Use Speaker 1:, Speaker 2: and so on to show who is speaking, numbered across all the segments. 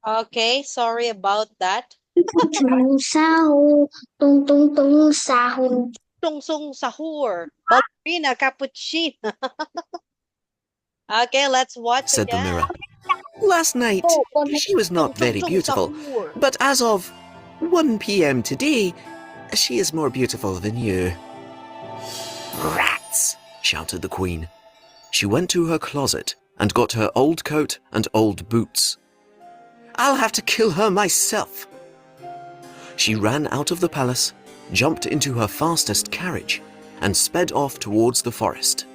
Speaker 1: Okay, sorry about that.
Speaker 2: Tung sahur, tung tung tung sahur.
Speaker 1: Tungsong sahur. Ballerina cappuccino. Okay, let's watch
Speaker 3: said the
Speaker 1: again.
Speaker 3: mirror. Last night, she was not very
Speaker 1: Tungsong
Speaker 3: beautiful,
Speaker 1: sahur.
Speaker 3: but as of 1 p.m. today, she is more beautiful than you. Rats! Shouted the queen. She went to her closet and got her old coat and old boots. I'll have to kill her myself. She ran out of the palace, jumped into her fastest carriage, and sped off towards the forest.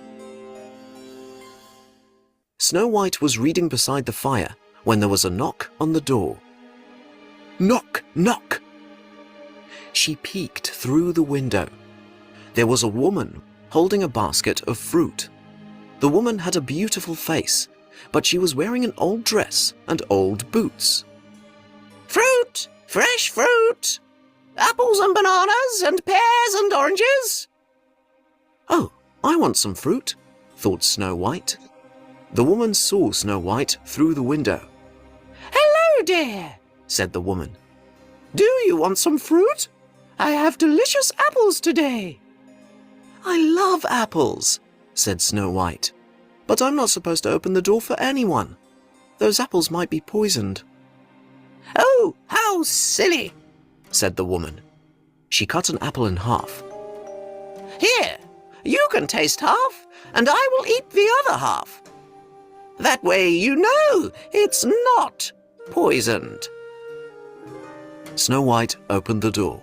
Speaker 3: Snow White was reading beside the fire when there was a knock on the door. Knock, knock! She peeked through the window. There was a woman holding a basket of fruit. The woman had a beautiful face, but she was wearing an old dress and old boots. Fruit! Fresh fruit! Apples and bananas and pears and oranges! Oh, I want some fruit, thought Snow White. The woman saw Snow White through the window. Hello, dear, said the woman. Do you want some fruit? I have delicious apples today. I love apples, said Snow White, but I'm not supposed to open the door for anyone. Those apples might be poisoned. Oh, how silly, said the woman. She cut an apple in half. Here, you can taste half, and I will eat the other half. That way you know it's not poisoned. Snow White opened the door.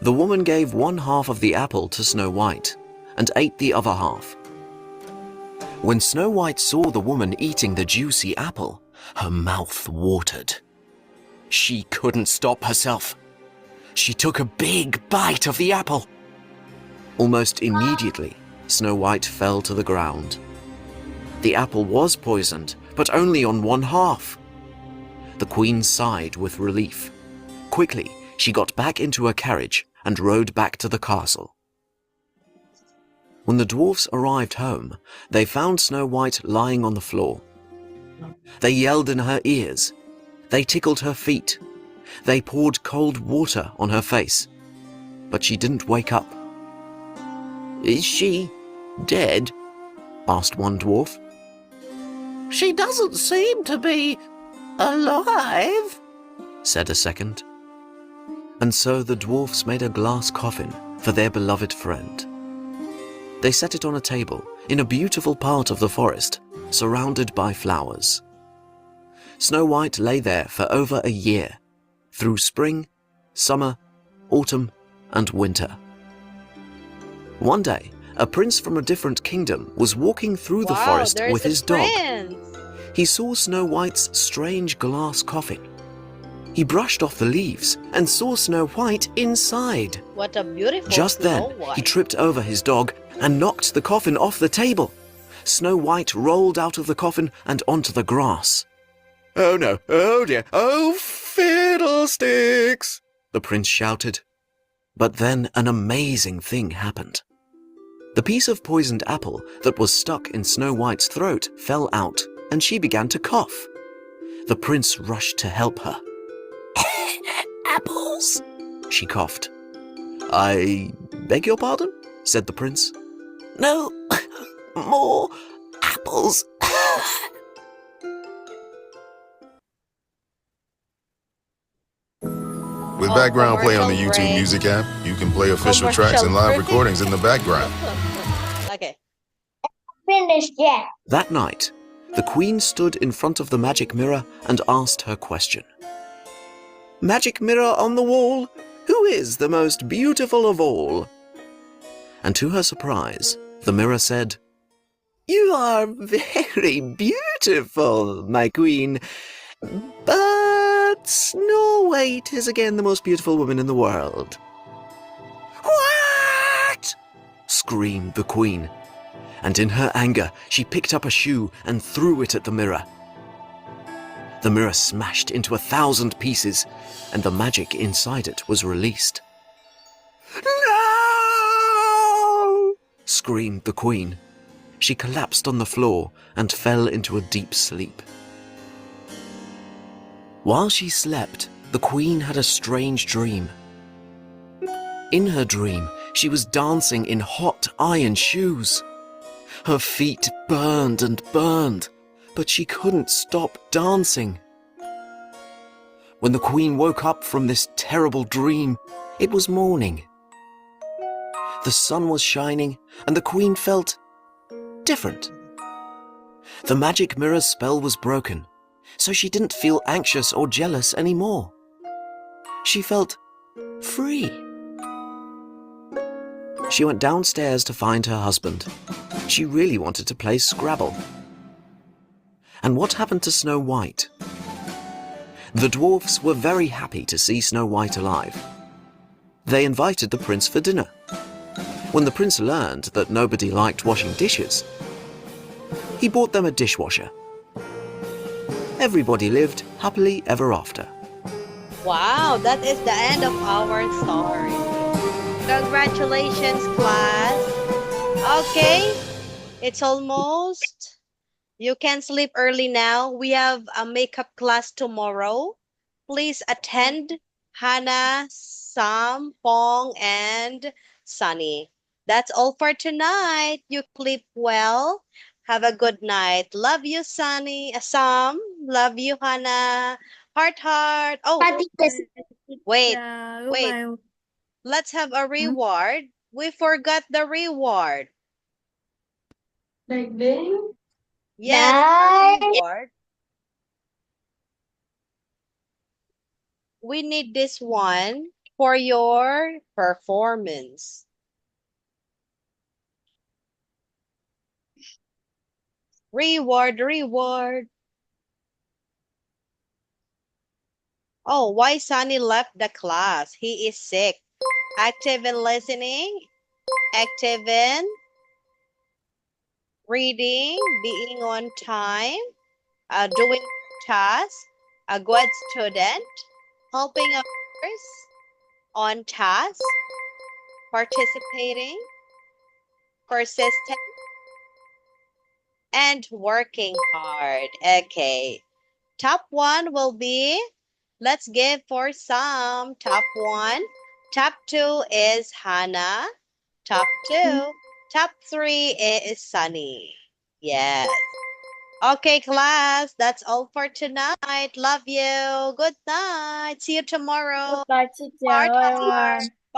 Speaker 3: The woman gave one half of the apple to Snow White and ate the other half. When Snow White saw the woman eating the juicy apple, her mouth watered. She couldn't stop herself. She took a big bite of the apple. Almost immediately, Snow White fell to the ground. The apple was poisoned, but only on one half. The queen sighed with relief. Quickly, she got back into her carriage and rode back to the castle. When the dwarfs arrived home, they found Snow White lying on the floor. They yelled in her ears. They tickled her feet. They poured cold water on her face. But she didn't wake up. Is she dead? Asked one dwarf. She doesn't seem to be alive, said a second. And so the dwarfs made a glass coffin for their beloved friend. They set it on a table in a beautiful part of the forest, surrounded by flowers. Snow White lay there for over a year, through spring, summer, autumn, and winter. One day, a prince from a different kingdom was walking through the forest with his dog. He saw Snow White's strange glass coffin. He brushed off the leaves and saw Snow White inside.
Speaker 1: What a beautiful
Speaker 3: Just then,
Speaker 1: Snow White.
Speaker 3: he tripped over his dog and knocked the coffin off the table. Snow White rolled out of the coffin and onto the grass. Oh no, oh dear, oh fiddlesticks, the prince shouted. But then an amazing thing happened. The piece of poisoned apple that was stuck in Snow White's throat fell out, and she began to cough. The prince rushed to help her. Apples, she coughed. I beg your pardon, said the prince. No, more apples.
Speaker 4: With background play on the
Speaker 1: commercial
Speaker 4: YouTube
Speaker 1: break.
Speaker 4: Music app, you can play official tracks and
Speaker 1: Commercial
Speaker 4: live
Speaker 1: break.
Speaker 4: recordings in the background.
Speaker 1: Okay.
Speaker 2: Finished yet?
Speaker 3: That night, the queen stood in front of the magic mirror and asked her question. Magic mirror on the wall, who is the most beautiful of all? And to her surprise, the mirror said, You are very beautiful, my queen, but Snow White is again the most beautiful woman in the world. What? Screamed the queen, and in her anger she picked up a shoe and threw it at the mirror. The mirror smashed into 1,000 pieces, and the magic inside it was released. No! Screamed the queen. She collapsed on the floor and fell into a deep sleep. While she slept, the queen had a strange dream. In her dream, she was dancing in hot iron shoes. Her feet burned and burned, but she couldn't stop dancing. When the queen woke up from this terrible dream, it was morning. The sun was shining, and the queen felt different. The magic mirror's spell was broken, so she didn't feel anxious or jealous anymore. She felt free. She went downstairs to find her husband. She really wanted to play Scrabble. And what happened to Snow White? The dwarfs were very happy to see Snow White alive. They invited the prince for dinner. When the prince learned that nobody liked washing dishes, he bought them a dishwasher. Everybody lived happily ever after.
Speaker 1: Wow, that is the end of our story. Congratulations, class. Okay, it's almost. You can sleep early now. We have a makeup class tomorrow. Please attend. Hannah, Sam, Pong, and Sunny. That's all for tonight. You sleep well. Have a good night. Love you, Sunny. Sam. Love you, Hannah. Heart, heart. Oh,
Speaker 2: Pati kasi.
Speaker 1: wait.
Speaker 5: Yeah,
Speaker 1: Wait.
Speaker 5: goodbye.
Speaker 1: Let's have a reward. We forgot the reward.
Speaker 5: Like this?
Speaker 1: Yes,
Speaker 2: Bye.
Speaker 1: the reward. We need this one for your performance. Reward, reward. Oh, why Sunny left the class? He is sick. Active in listening, active in reading, being on time, doing tasks, a good student, helping others, on task, participating, persistent, and working hard. Okay. Top one will be, let's give for some. Top one. Top two is Hannah. Top two. Top three is Sunny. Yes. Okay, class. That's all for tonight. Love you. Good night. See you tomorrow.
Speaker 5: Goodbye, teacher.
Speaker 1: Heart,
Speaker 5: Everyone.
Speaker 1: heart.